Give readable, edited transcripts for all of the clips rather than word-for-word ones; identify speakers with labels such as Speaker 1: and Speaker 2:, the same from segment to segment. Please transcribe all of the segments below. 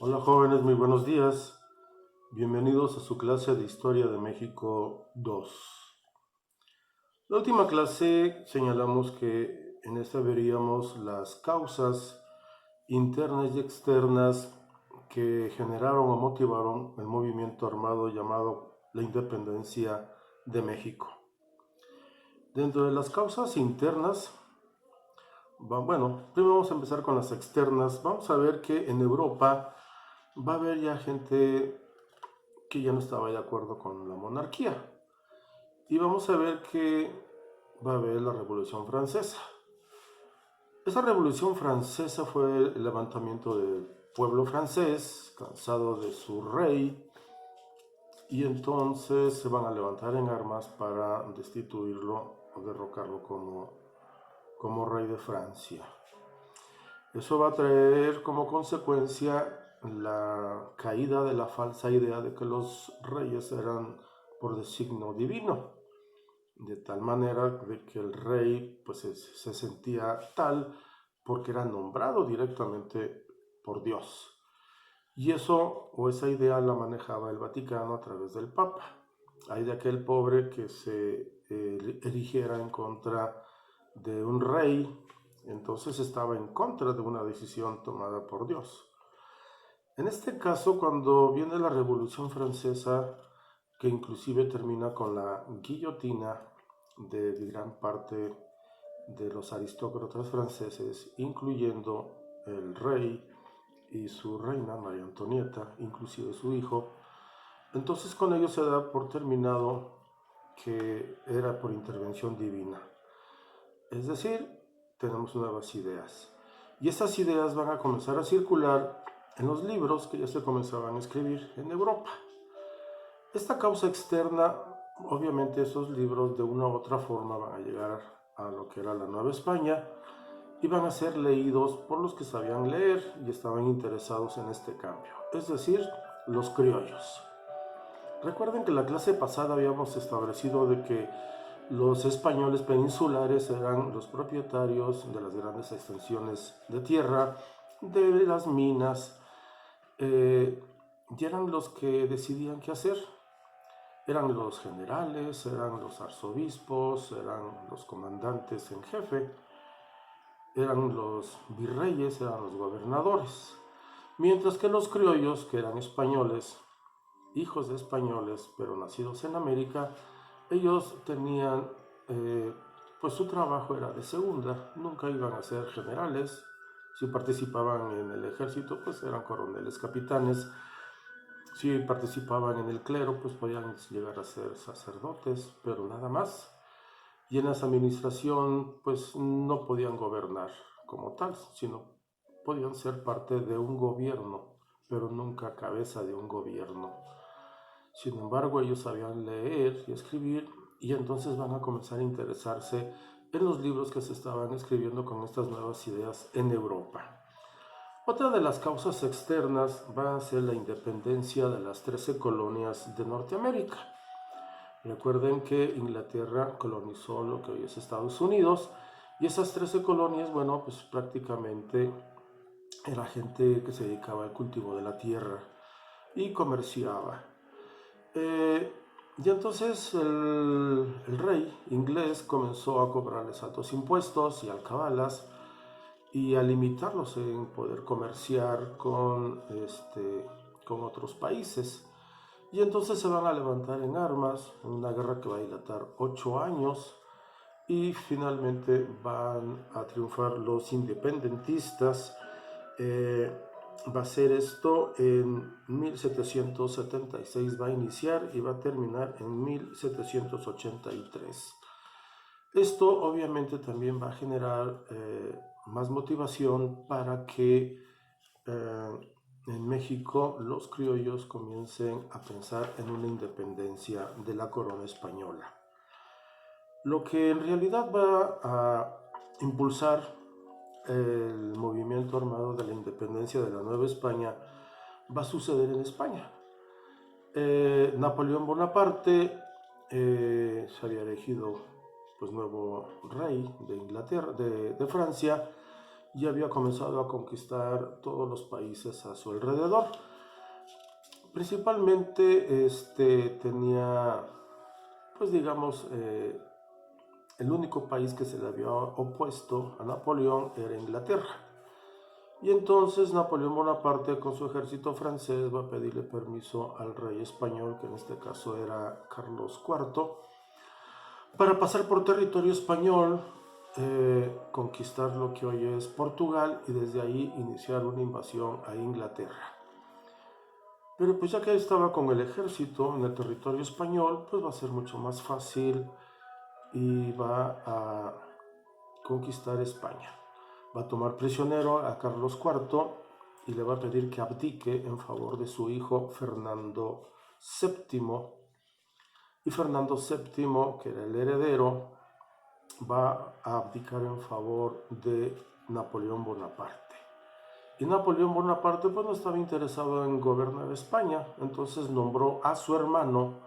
Speaker 1: Hola jóvenes, muy buenos días. Bienvenidos a su clase de Historia de México 2. La última clase señalamos que en esta veríamos las causas internas y externas que generaron o motivaron el movimiento armado llamado la independencia de México. Dentro de las causas internas, primero vamos a empezar con las externas. Vamos a ver que en Europa va a haber ya gente que ya no estaba de acuerdo con la monarquía. Y vamos a ver que va a haber la Revolución Francesa. Esa Revolución Francesa fue el levantamiento del pueblo francés, cansado de su rey, y entonces se van a levantar en armas para destituirlo o derrocarlo como rey de Francia. Eso va a traer como consecuencia la caída de la falsa idea de que los reyes eran por designio divino, de tal manera de que el rey pues se sentía tal porque era nombrado directamente por Dios. Y eso o esa idea la manejaba el Vaticano a través del Papa. Hay de aquel pobre que se erigiera en contra de un rey, entonces estaba en contra de una decisión tomada por Dios. En este caso, cuando viene la Revolución Francesa, que inclusive termina con la guillotina de gran parte de los aristócratas franceses, incluyendo el rey y su reina, María Antonieta, inclusive su hijo, entonces con ello se da por terminado que era por intervención divina. Es decir, tenemos nuevas ideas. Y esas ideas van a comenzar a circular en los libros que ya se comenzaban a escribir en Europa. Esta causa externa, obviamente esos libros de una u otra forma van a llegar a lo que era la Nueva España y van a ser leídos por los que sabían leer y estaban interesados en este cambio, es decir, los criollos. Recuerden que en la clase pasada habíamos establecido de que los españoles peninsulares eran los propietarios de las grandes extensiones de tierra, de las minas, y eran los que decidían qué hacer. Eran los generales, eran los arzobispos, eran los comandantes en jefe, eran los virreyes, eran los gobernadores. Mientras que los criollos, que eran españoles, hijos de españoles, pero nacidos en América, ellos tenían, pues su trabajo era de segunda, nunca iban a ser generales. Si participaban en el ejército, pues eran coroneles, capitanes. Si participaban en el clero, pues podían llegar a ser sacerdotes, pero nada más. Y en la administración, pues no podían gobernar como tal, sino podían ser parte de un gobierno, pero nunca cabeza de un gobierno. Sin embargo, ellos sabían leer y escribir y entonces van a comenzar a interesarse en los libros que se estaban escribiendo con estas nuevas ideas en Europa. Otra de las causas externas va a ser la independencia de las 13 colonias de Norteamérica. Recuerden que Inglaterra colonizó lo que hoy es Estados Unidos y esas 13 colonias, bueno, pues prácticamente era gente que se dedicaba al cultivo de la tierra y comerciaba. Y entonces el rey inglés comenzó a cobrarles altos impuestos y alcabalas y a limitarlos en poder comerciar con otros países. Y entonces se van a levantar en armas, en una guerra que va a dilatar 8 años, y finalmente van a triunfar los independentistas. Va a ser esto en 1776, va a iniciar y va a terminar en 1783. Esto obviamente también va a generar más motivación para que en México los criollos comiencen a pensar en una independencia de la corona española. Lo que en realidad va a impulsar el movimiento armado de la independencia de la Nueva España va a suceder en España. Napoleón Bonaparte se había elegido pues nuevo rey de Inglaterra, de Francia, y había comenzado a conquistar todos los países a su alrededor. Principalmente tenía, pues digamos, el único país que se le había opuesto a Napoleón era Inglaterra. Y entonces Napoleón Bonaparte, con su ejército francés, va a pedirle permiso al rey español, que en este caso era Carlos IV, para pasar por territorio español, conquistar lo que hoy es Portugal y desde ahí iniciar una invasión a Inglaterra. Pero pues ya que estaba con el ejército en el territorio español, pues va a ser mucho más fácil y va a conquistar España. Va a tomar prisionero a Carlos IV y le va a pedir que abdique en favor de su hijo Fernando VII. Y Fernando VII, que era el heredero, va a abdicar en favor de Napoleón Bonaparte. Y Napoleón Bonaparte pues no estaba interesado en gobernar España, entonces nombró a su hermano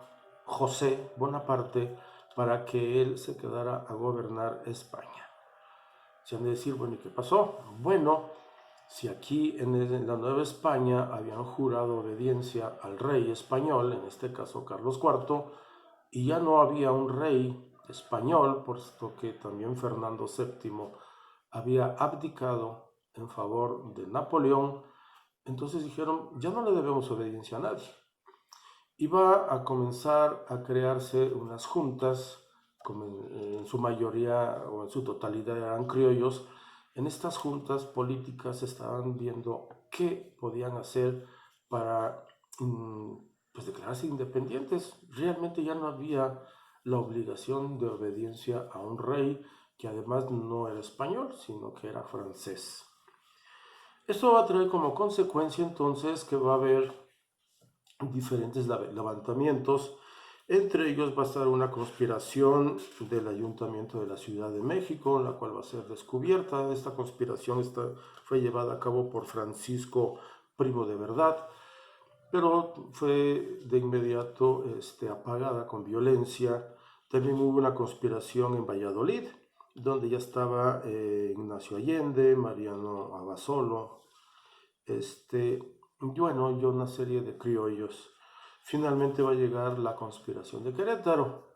Speaker 1: José Bonaparte para que él se quedara a gobernar España. Se han de decir, bueno, ¿y qué pasó? Bueno, si aquí en la Nueva España habían jurado obediencia al rey español, en este caso Carlos IV, y ya no había un rey español, puesto que también Fernando VII había abdicado en favor de Napoleón, entonces dijeron, ya no le debemos obediencia a nadie. Y va a comenzar a crearse unas juntas, en su mayoría o en su totalidad eran criollos. En estas juntas políticas estaban viendo qué podían hacer para pues, declararse independientes. Realmente ya no había la obligación de obediencia a un rey que además no era español, sino que era francés. Esto va a traer como consecuencia entonces que va a haber diferentes levantamientos. Entre ellos va a estar una conspiración del Ayuntamiento de la Ciudad de México, la cual va a ser descubierta. Esta conspiración fue llevada a cabo por Francisco Primo de Verdad, pero fue de inmediato apagada con violencia. También hubo una conspiración en Valladolid, donde ya estaba Ignacio Allende, Mariano Abasolo, bueno, y una serie de criollos. Finalmente va a llegar la conspiración de Querétaro.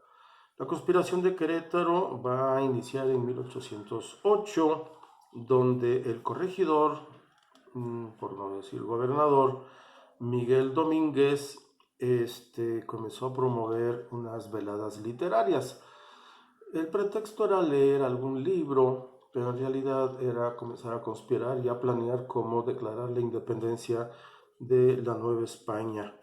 Speaker 1: La conspiración de Querétaro va a iniciar en 1808, donde el corregidor, por no decir gobernador, Miguel Domínguez, comenzó a promover unas veladas literarias. El pretexto era leer algún libro, pero en realidad era comenzar a conspirar y a planear cómo declarar la independencia de la Nueva España.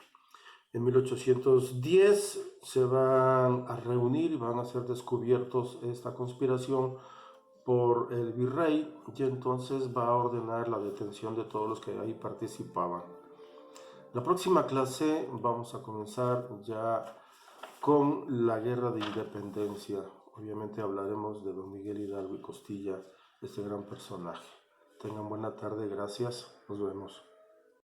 Speaker 1: En 1810 se van a reunir y van a ser descubiertos esta conspiración por el virrey, y entonces va a ordenar la detención de todos los que ahí participaban. La próxima clase vamos a comenzar ya con la Guerra de Independencia. Obviamente hablaremos de don Miguel Hidalgo y Costilla, este gran personaje. Tengan buena tarde, gracias, nos vemos.